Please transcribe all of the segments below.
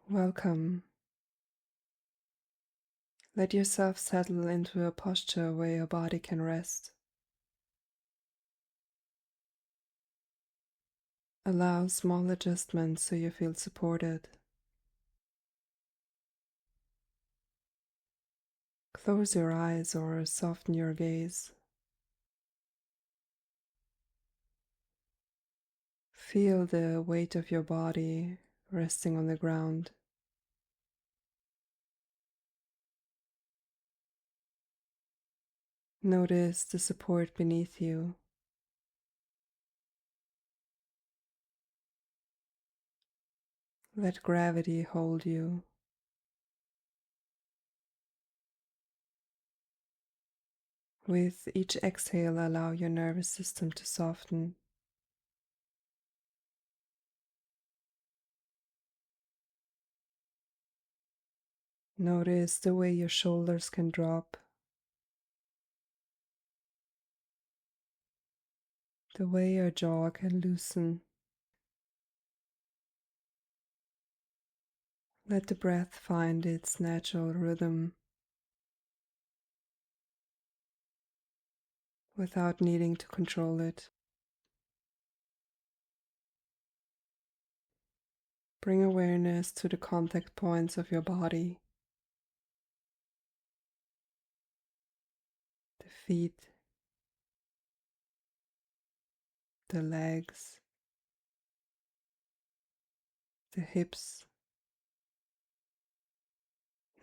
Welcome. Let yourself settle into a posture where your body can rest. Allow small adjustments so you feel supported. Close your eyes or soften your gaze. Feel the weight of your body resting on the ground. Notice the support beneath you. Let gravity hold you. With each exhale, allow your nervous system to soften. Notice the way your shoulders can drop, the way your jaw can loosen. Let the breath find its natural rhythm without needing to control it. Bring awareness to the contact points of your body, the feet, the legs, the hips.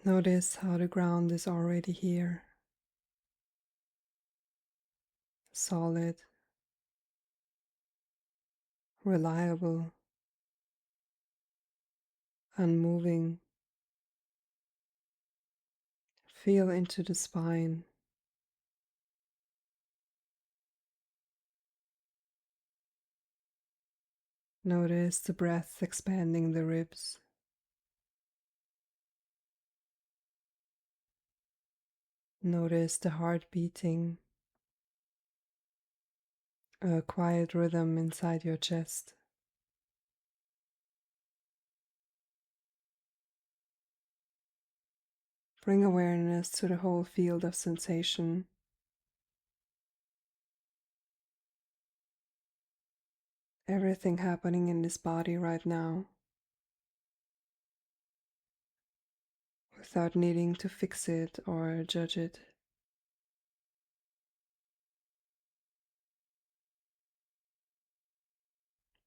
Notice how the ground is already here, solid, reliable, unmoving. Feel into the spine. Notice the breath expanding the ribs. Notice the heart beating, a quiet rhythm inside your chest. Bring awareness to the whole field of sensation. Everything happening in this body right now, without needing to fix it or judge it.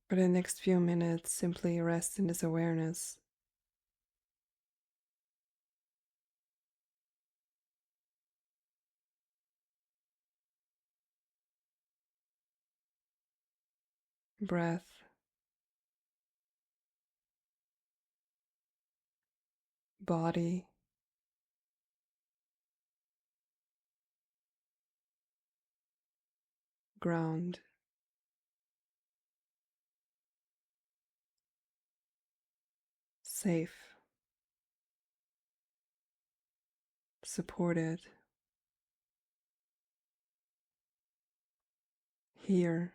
For the next few minutes, simply rest in this awareness. Breath, body, ground. Safe, supported, here.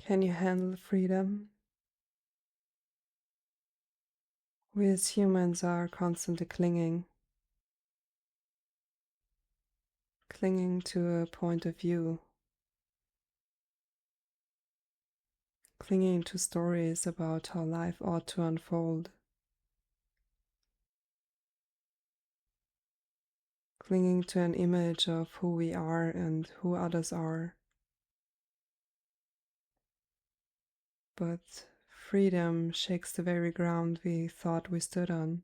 Can you handle freedom? We as humans are constantly clinging to a point of view, clinging to stories about how life ought to unfold, clinging to an image of who we are and who others are. But freedom shakes the very ground we thought we stood on.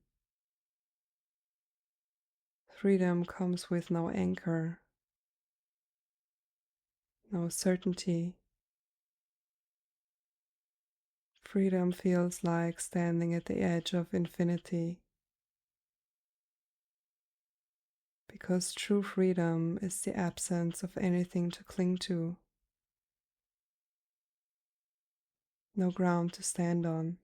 Freedom comes with no anchor, no certainty. Freedom feels like standing at the edge of infinity, because true freedom is the absence of anything to cling to, no ground to stand on.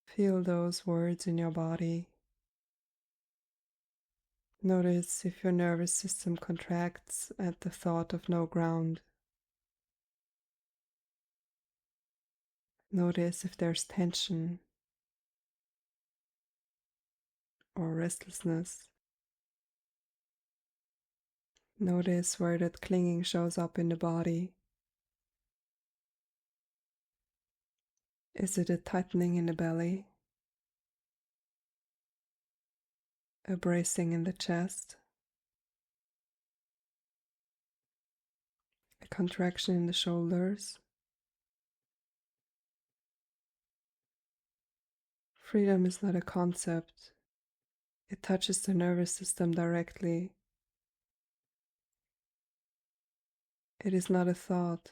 Feel those words in your body. Notice if your nervous system contracts at the thought of no ground. Notice if there's tension or restlessness. Notice where that clinging shows up in the body. Is it a tightening in the belly? A bracing in the chest? A contraction in the shoulders? Freedom is not a concept. It touches the nervous system directly. It is not a thought.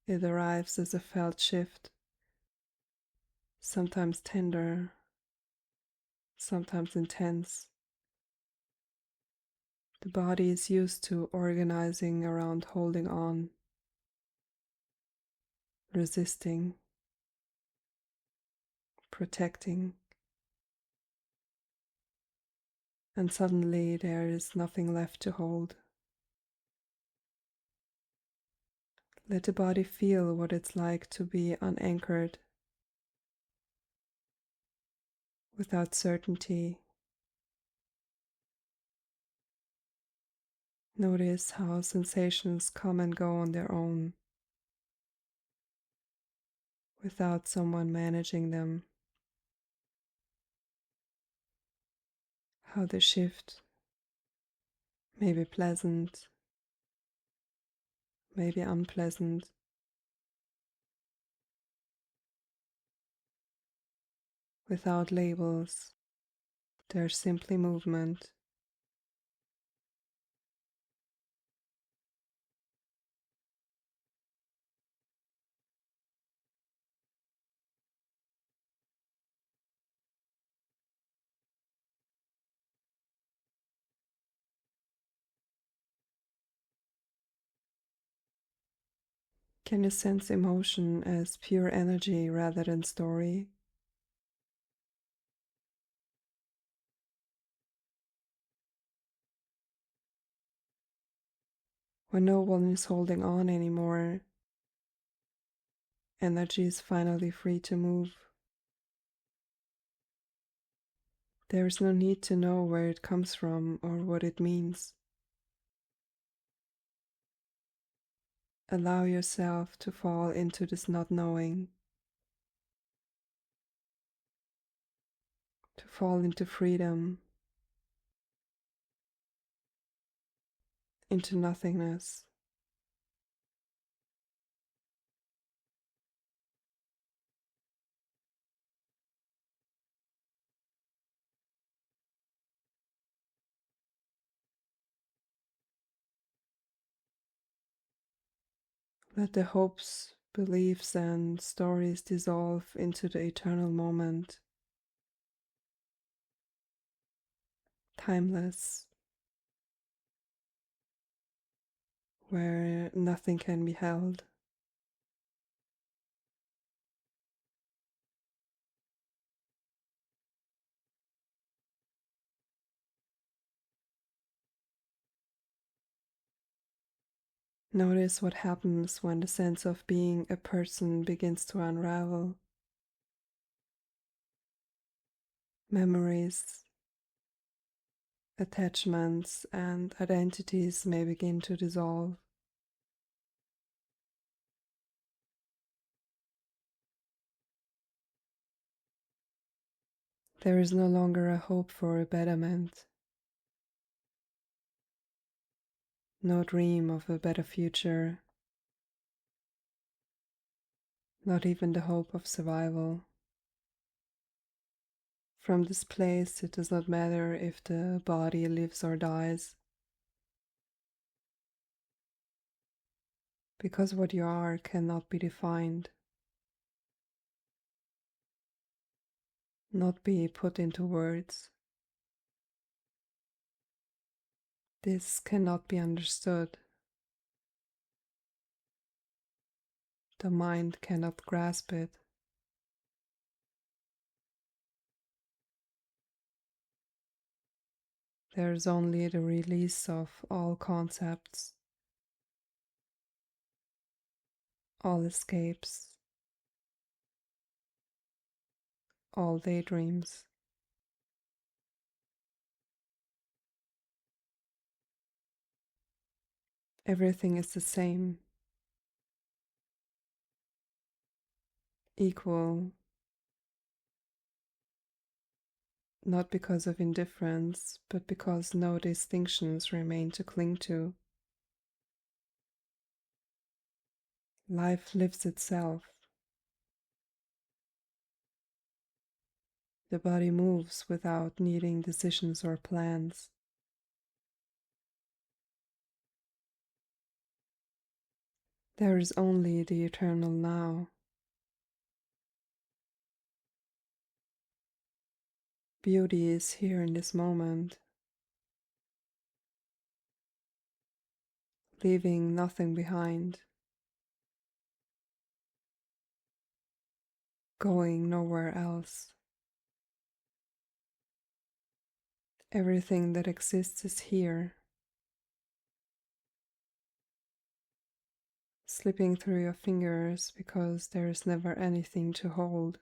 It arrives as a felt shift, sometimes tender, sometimes intense. The body is used to organizing around holding on, resisting, protecting, and suddenly there is nothing left to hold. Let the body feel what it's like to be unanchored, without certainty. Notice how sensations come and go on their own, without someone managing them. How they shift, maybe pleasant, maybe unpleasant. Without labels, there's simply movement. Can you sense emotion as pure energy rather than story? When no one is holding on anymore, energy is finally free to move. There is no need to know where it comes from or what it means. Allow yourself to fall into this not knowing, to fall into freedom, into nothingness. Let the hopes, beliefs, and stories dissolve into the eternal moment, timeless, where nothing can be held. Notice what happens when the sense of being a person begins to unravel. Memories, attachments, and identities may begin to dissolve. There is no longer a hope for a betterment, no dream of a better future, not even the hope of survival. From this place, it does not matter if the body lives or dies, because what you are cannot be defined, not be put into words. This cannot be understood. The mind cannot grasp it. There is only the release of all concepts, all escapes, all daydreams. Everything is the same, equal, not because of indifference, but because no distinctions remain to cling to. Life lives itself. The body moves without needing decisions or plans. There is only the eternal now. Beauty is here in this moment, leaving nothing behind, going nowhere else. Everything that exists is here, slipping through your fingers because there is never anything to hold.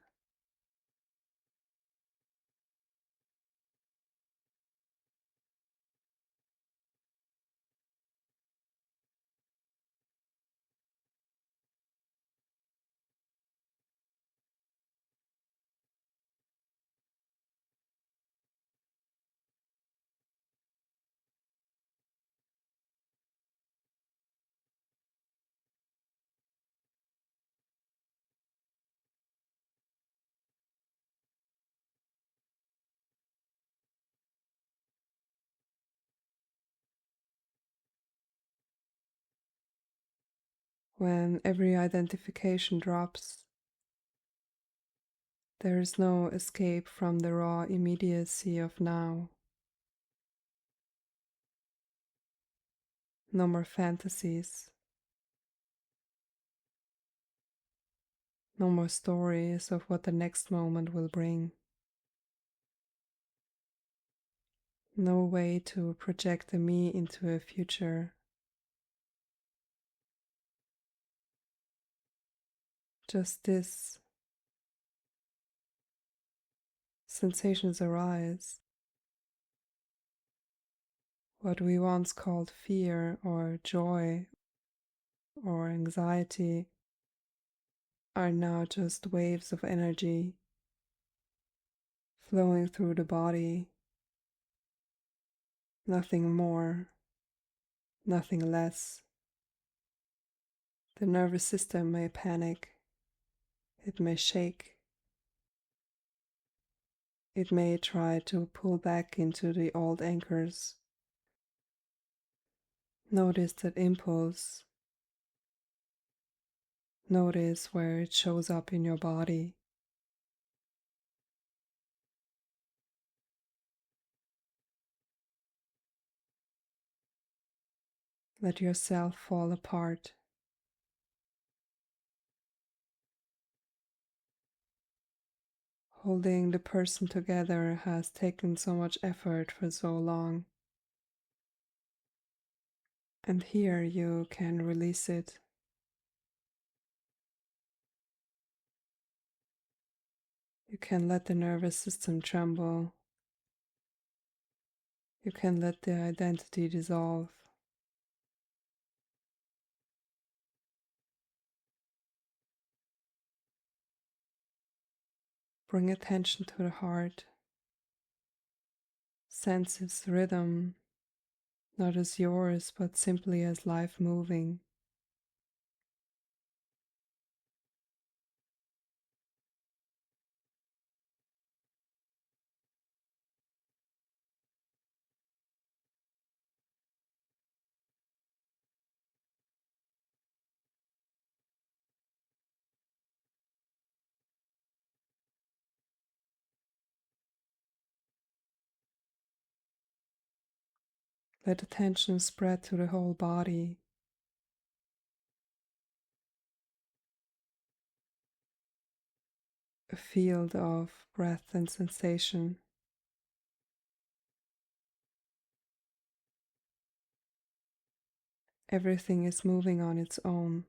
When every identification drops, there is no escape from the raw immediacy of now. No more fantasies. No more stories of what the next moment will bring. No way to project the me into a future. Just this. Sensations arise. What we once called fear or joy or anxiety are now just waves of energy flowing through the body. Nothing more, nothing less. The nervous system may panic, it may shake, it may try to pull back into the old anchors. Notice that impulse. Notice where it shows up in your body. Let yourself fall apart. Holding the person together has taken so much effort for so long. And here you can release it. You can let the nervous system tremble. You can let the identity dissolve. Bring attention to the heart. Sense its rhythm, not as yours, but simply as life moving. Let attention spread to the whole body. A field of breath and sensation. Everything is moving on its own.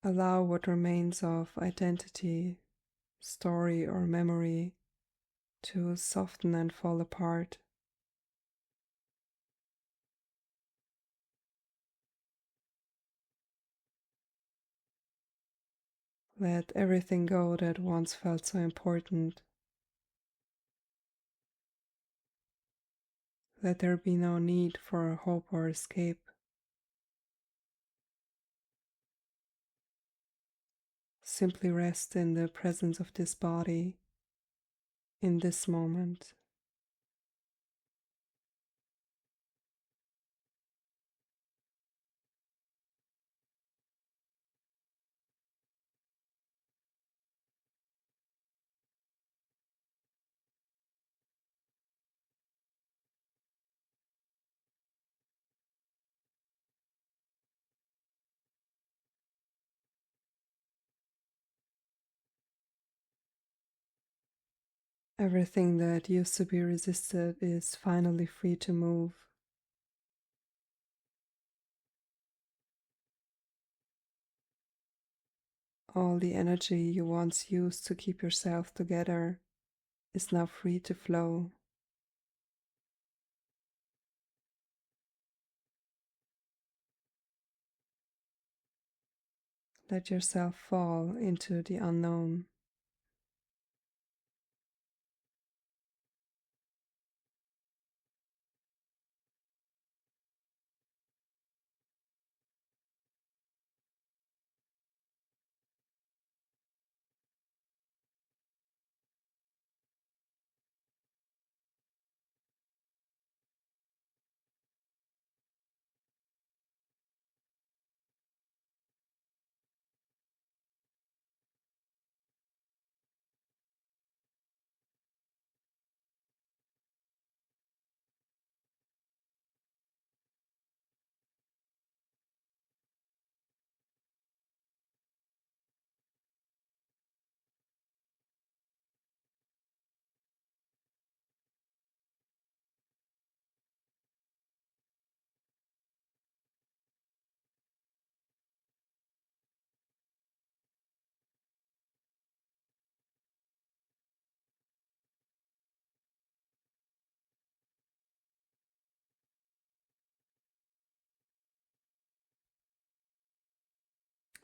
Allow what remains of identity, story, or memory to soften and fall apart. Let everything go that once felt so important. Let there be no need for hope or escape. Simply rest in the presence of this body, in this moment. Everything that used to be resisted is finally free to move. All the energy you once used to keep yourself together is now free to flow. Let yourself fall into the unknown.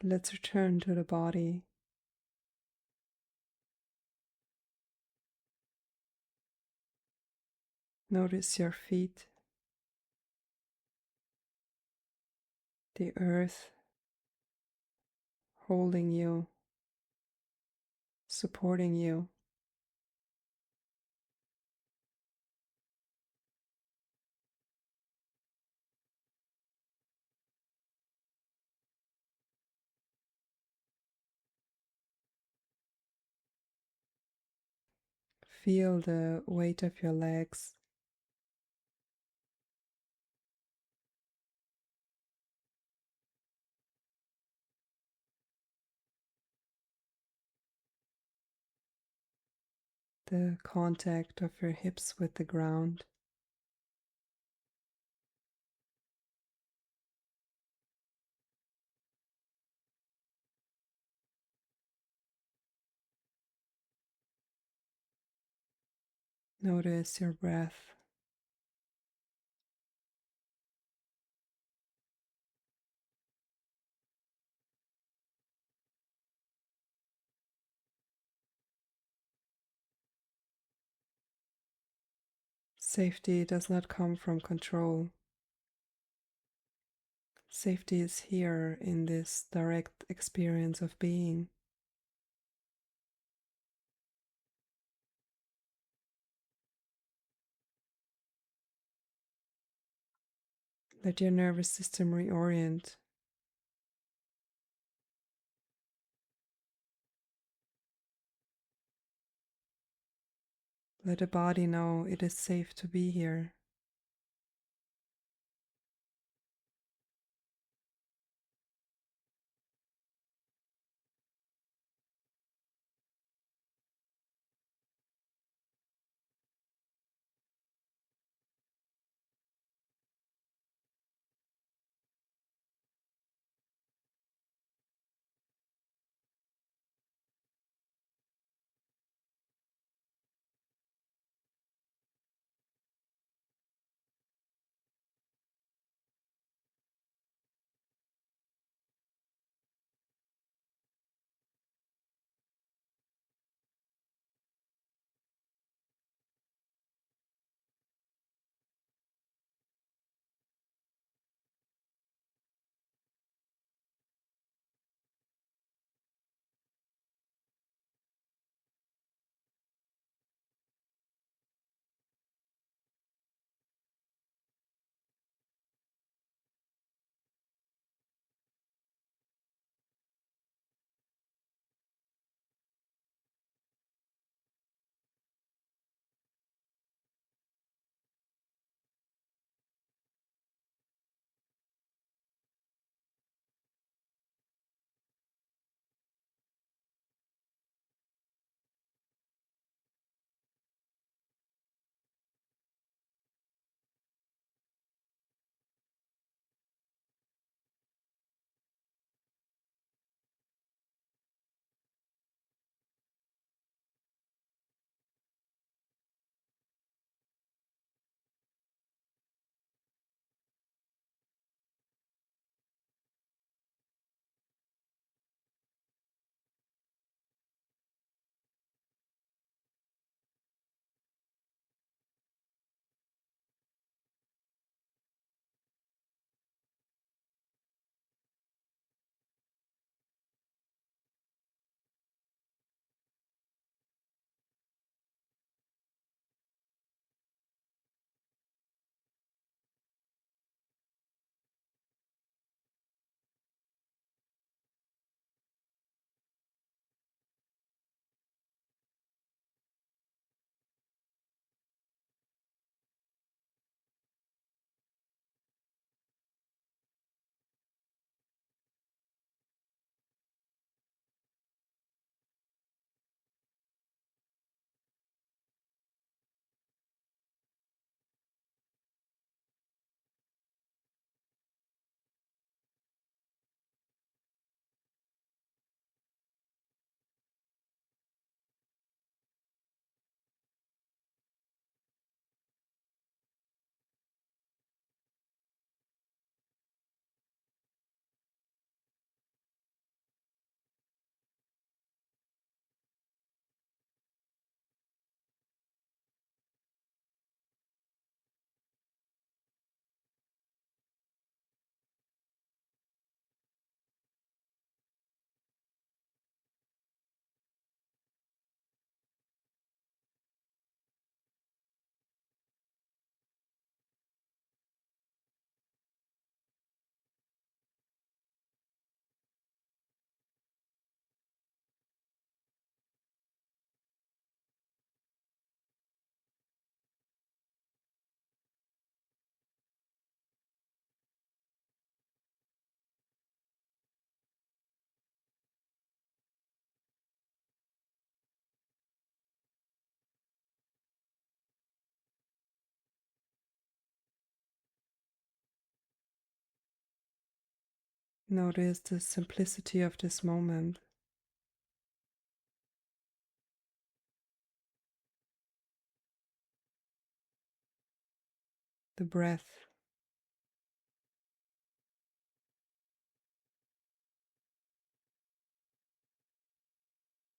Let's return to the body. Notice your feet, the earth holding you, supporting you. Feel the weight of your legs. the contact of your hips with the ground. Notice your breath. Safety does not come from control. Safety is here in this direct experience of being. Let your nervous system reorient. Let the body know it is safe to be here. Notice the simplicity of this moment, the breath,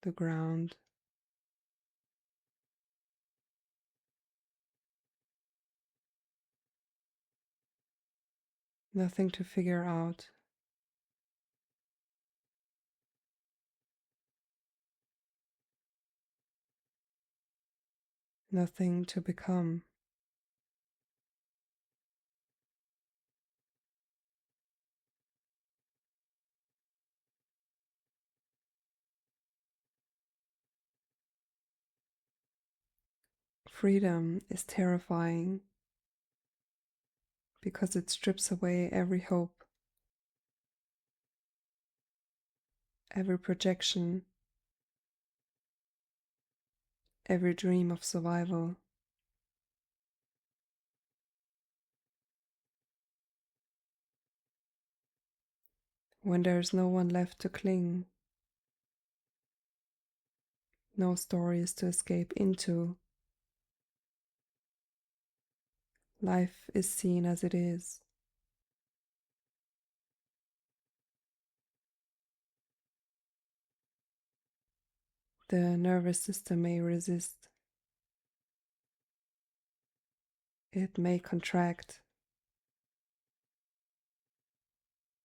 the ground, nothing to figure out, nothing to become. Freedom is terrifying because it strips away every hope, every projection, every dream of survival. When there is no one left to cling, no stories to escape into, life is seen as it is. The nervous system may resist, it may contract,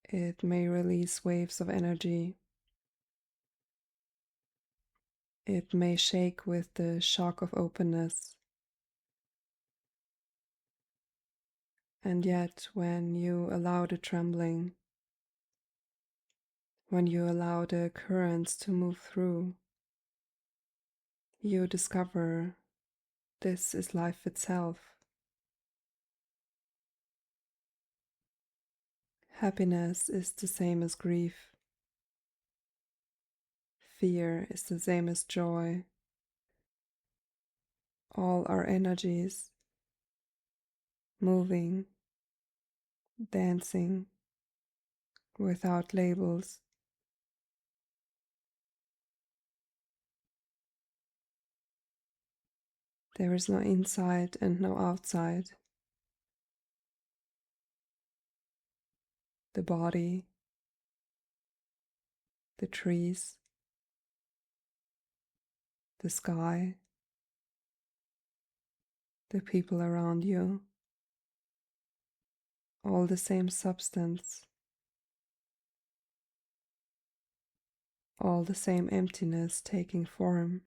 it may release waves of energy, it may shake with the shock of openness. And yet, when you allow the trembling, when you allow the currents to move through, you discover this is life itself. Happiness is the same as grief. Fear is the same as joy. All are energies, moving, dancing, without labels. There is no inside and no outside. The body, the trees, the sky, the people around you, all the same substance, all the same emptiness taking form.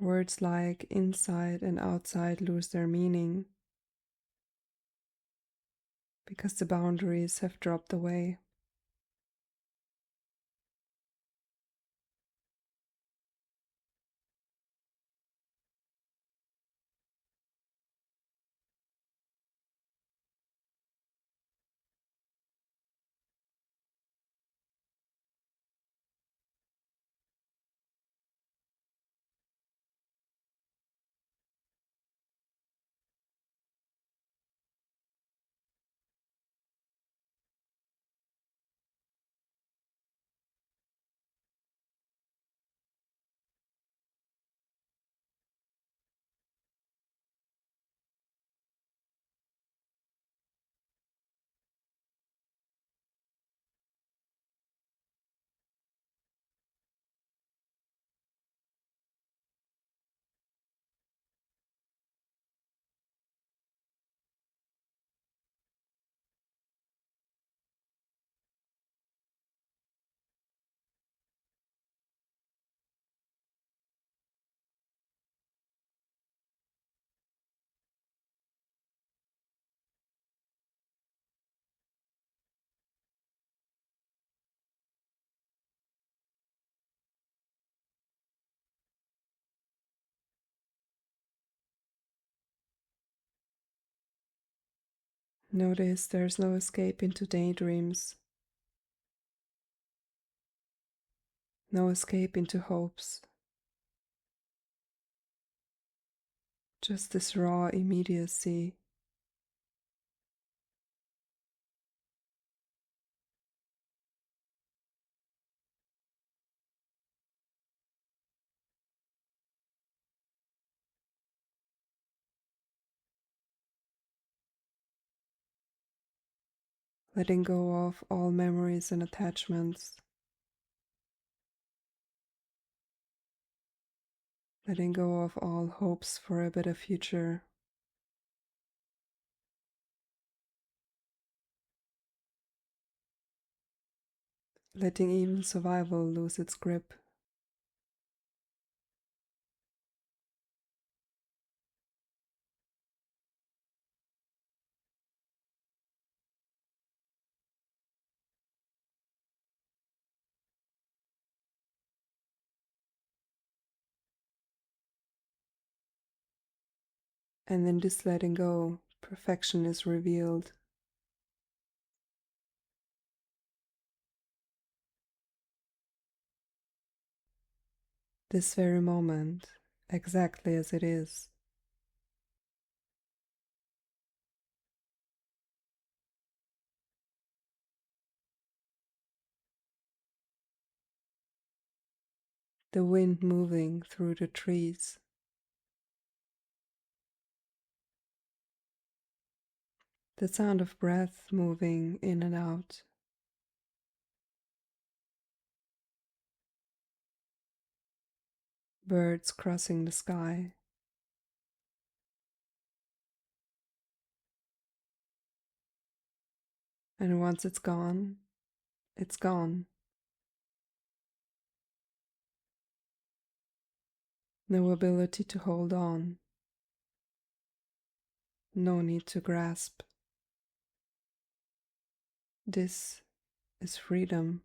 Words like inside and outside lose their meaning because the boundaries have dropped away. Notice there's no escape into daydreams, no escape into hopes. just this raw immediacy. Letting go of all memories and attachments. Letting go of all hopes for a better future. Letting even survival lose its grip. And in this letting go, perfection is revealed. This very moment, exactly as it is. The wind moving through the trees. The sound of breath moving in and out. Birds crossing the sky. And once it's gone, it's gone. No ability to hold on. No need to grasp. This is freedom.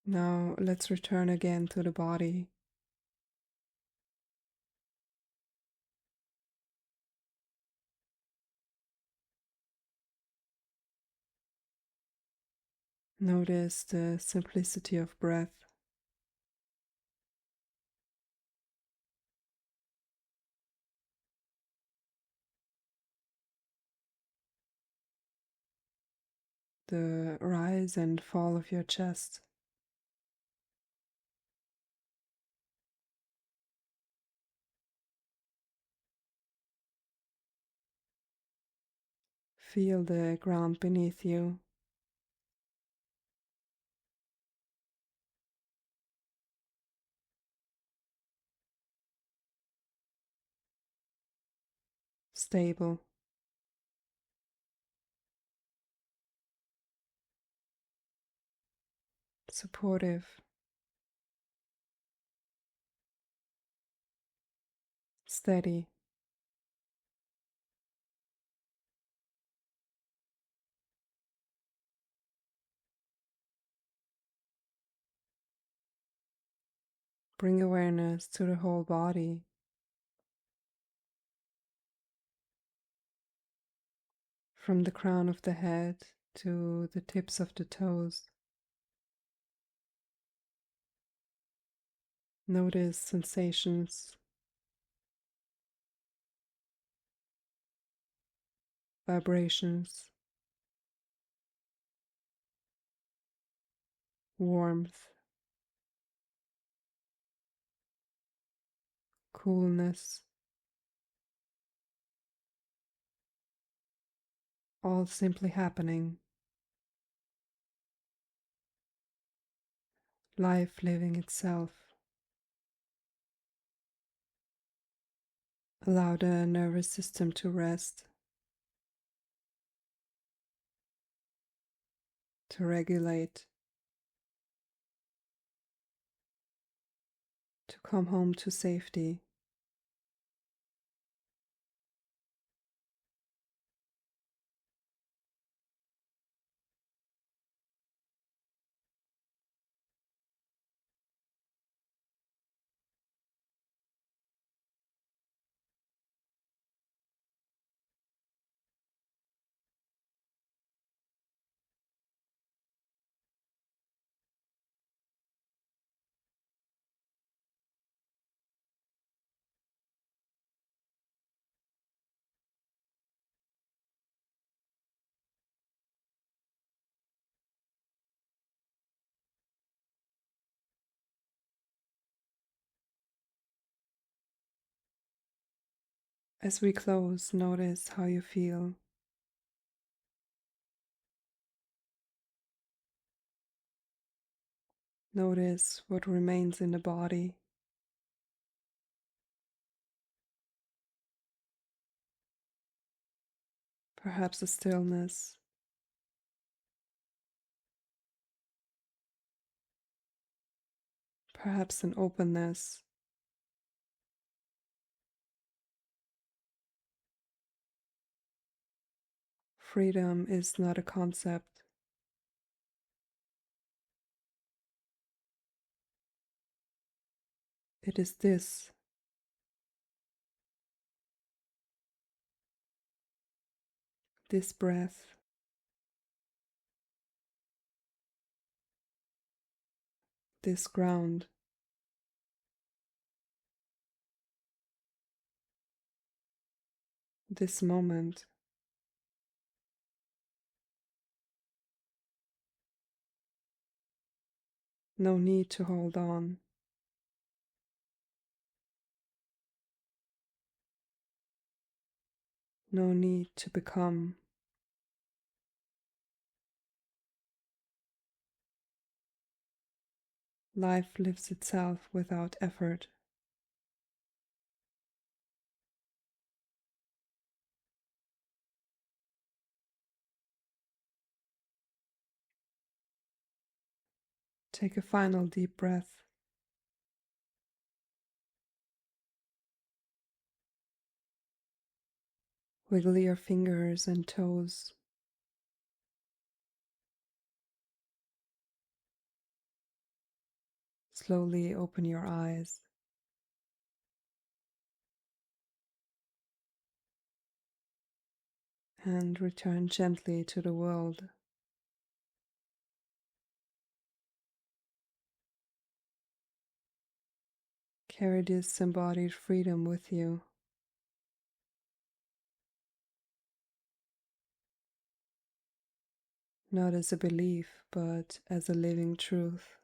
Now let's return again to the body. Notice the simplicity of breath. The rise and fall of your chest. Feel the ground beneath you. Stable. Supportive. Steady. Bring awareness to the whole body. From the crown of the head to the tips of the toes. Notice sensations, vibrations, warmth, coolness, all simply happening. Life living itself. Allow the nervous system to rest, to regulate, to come home to safety. As we close, notice how you feel. Notice what remains in the body. Perhaps a stillness, perhaps an openness. Freedom is not a concept. It is this breath, this ground. This moment. No need to hold on. No need to become. Life lives itself without effort. Take a final deep breath. Wiggle your fingers and toes. Slowly open your eyes. And return gently to the world. Carry this embodied freedom with you. Not as a belief, but as a living truth.